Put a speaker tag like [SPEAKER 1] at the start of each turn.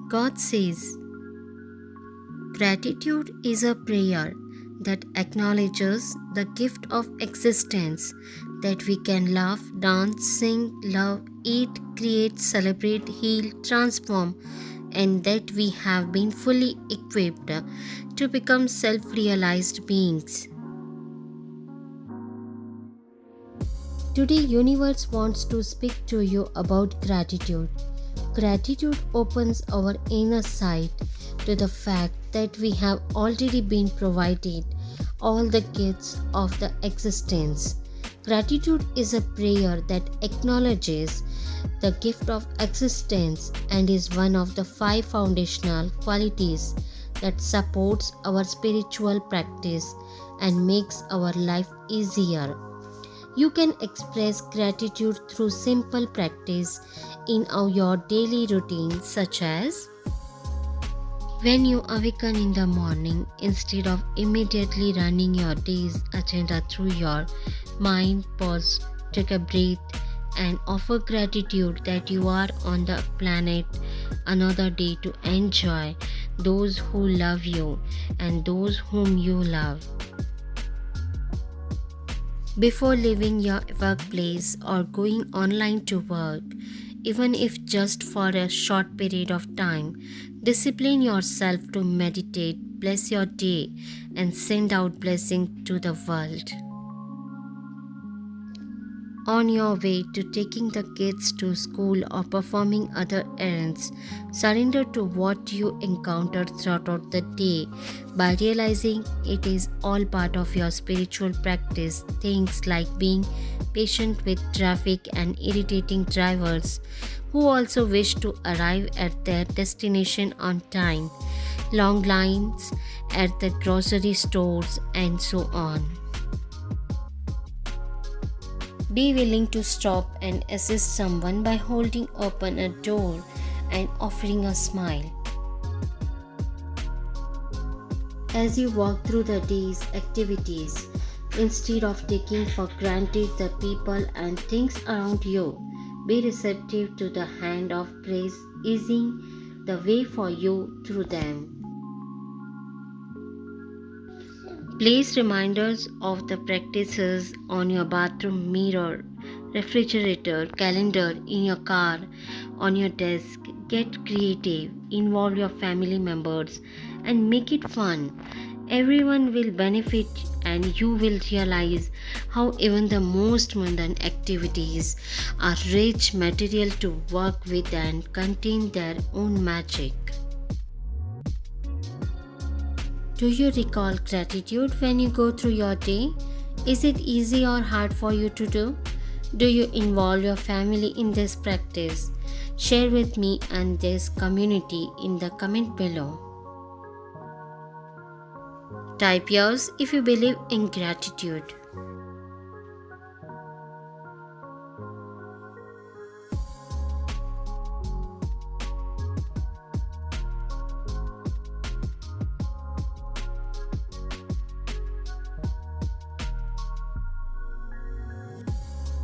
[SPEAKER 1] God says, gratitude is a prayer that acknowledges the gift of existence, that we can laugh, dance, sing, love, eat, create, celebrate, heal, transform, and that we have been fully equipped to become self realized beings. Today, Universe wants to speak to you about gratitude. Gratitude opens our inner sight to the fact that we have already been provided all the gifts of the existence. Gratitude is a prayer that acknowledges the gift of existence and is one of the five foundational qualities that supports our spiritual practice and makes our life easier. You can express gratitude through simple practice in your daily routine, such as when you awaken in the morning, instead of immediately running your day's agenda through your mind, pause, take a breath, and offer gratitude that you are on the planet another day to enjoy those who love you and those whom you love. Before leaving your workplace or going online to work, even if just for a short period of time, discipline yourself to meditate, bless your day, and send out blessing to the world. On your way to taking the kids to school or performing other errands, surrender to what you encountered throughout the day by realizing it is all part of your spiritual practice. Things like being patient with traffic and irritating drivers who also wish to arrive at their destination on time, long lines at the grocery stores, and so on. Be willing to stop and assist someone by holding open a door and offering a smile. As you walk through the day's activities, instead of taking for granted the people and things around you, be receptive to the hand of grace easing the way for you through them. Place reminders of the practices on your bathroom mirror, refrigerator, calendar, in your car, on your desk. Get creative, involve your family members, and make it fun. Everyone will benefit, and you will realize how even the most mundane activities are rich material to work with and contain their own magic. Do you recall gratitude when you go through your day? Is it easy or hard for you to do? Do you involve your family in this practice? Share with me and this community in the comment below. Type yours if you believe in gratitude.